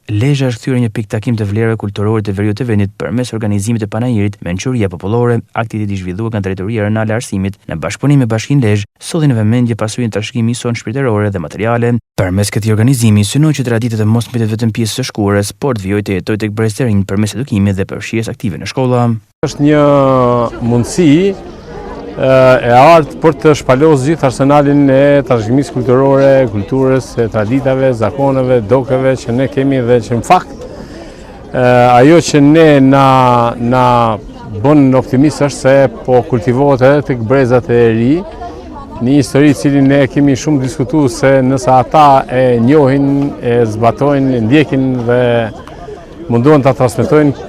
Lezhë është kthyer një pikë takim të vlerave kulturore të veriut të vendit përmes organizimit të panajirit Mençuria Popullore, aktiviteti i zhvilluar nga Drejtoria Renale e Arsimit në bashkëpunim me Bashkinë Lezhë, solli në vëmendje pasurinë trashëgimi son shpirtërore dhe materiale. Përmes këtij organizimi synoi që traditat e mos mbetet vetëm pjesë së shkurës, por të vijojë të jetojë tek brezët e rinj përmes edukimit dhe përfshirjes aktive në shkolla. Është një mundësi e artë për të shpalosur gjithë arsenalin e trashëgimisë kulturore, kulturës, traditave, zakoneve, dokeve që ne kemi dhe që në fakt ajo që ne na bën optimist është se po kultivohet edhe tek brezat e ri, një histori cilin ne kemi shumë diskutuar se nëse ata e njohin, e zbatojnë, e ndjekin dhe mundohen ta transmetojnë.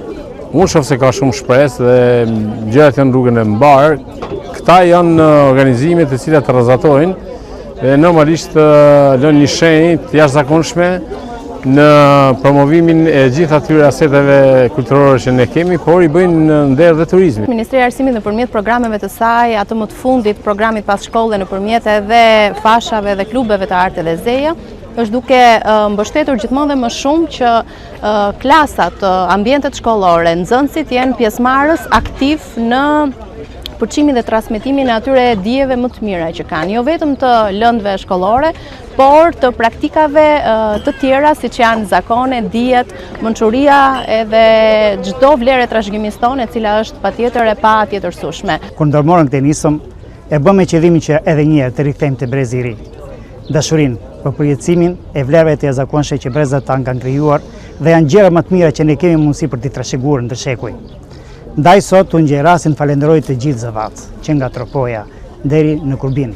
Unë shoh se ka shumë shpresë dhe gjërat janë rrugën e mbar. Këta janë organizime të cilat rrezatojnë dhe normalisht lënë një shenjë të jashtëzakonshme në promovimin e gjithë atyre aseteve kulturore që ne kemi, por i bëjnë nder dhe turizmit. Ministria e Arsimit nëpërmjet programeve të saj, atë më të fundit programit pas shkolle nëpërmjet edhe fashave dhe klubeve të artë dhe zeja, është duke mbështetur gjithmonë dhe më shumë që klasat, ambientet shkollore, nxënësit jenë pjesëmarrës aktiv në përçimin dhe transmetimin e atyre dijeve më të mira që kanë, jo vetëm të lëndëve shkollore, por të praktikave të tjera siç janë zakone, dijet, mençuria edhe çdo vlerë e trashëgimisë tonë, e cila është patjetër e patjetërsueshme. Kur ndërmorën këtë nisëm, e bëm me qëllimin që edhe një herë të rikthejmë te brezi i ri. Dashurinë për përjetësimin e vlerave të jashtëzakonshme që brezat tanë kanë krijuar dhe janë gjëra më të mira që ne kemi mundësi për t'i trashëguar ndër shekuj. Ndaj sot unë gjej rastin falenderoj të gjithë zëvat, që nga Tropoja deri në Kurbin,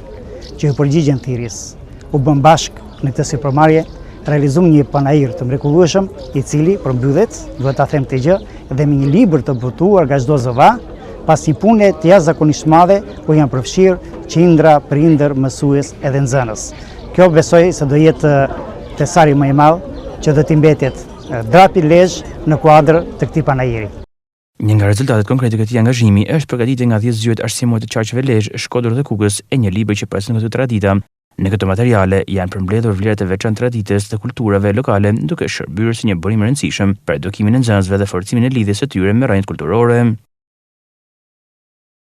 që u përgjigjen thirrjes. U bën bashk në këtë sipërmarrje, realizum një panajir të mrekullueshëm, i cili përmbyllet, duhet ta them këtë gjë, dhe me një libër të botuar nga çdo zëva, pas një pune të jashtëzakonisht madhe, ku janë përfshirë qindra, prindër, mësues edhe nxënës. Kjo besoj se do jetë tesari më i madh që do t'i mbetet drapi Lezhë në kuadër të këtij panajiri. Një nga rezultatet konkrete të këtij angazhimi është përgatitja nga 10 zgjuar arsimore të qarqeve Lezhë, Shkodër dhe Kukës e një libër që përcakton këto tradita. Në këto materiale janë përmbledhur vlerat e veçantë traditës të kulturave lokale, duke shërbyer si një burim i rëndësishëm për edukimin e nxënësve dhe forcimin e lidhjes së tyre me rrjetet kulturore.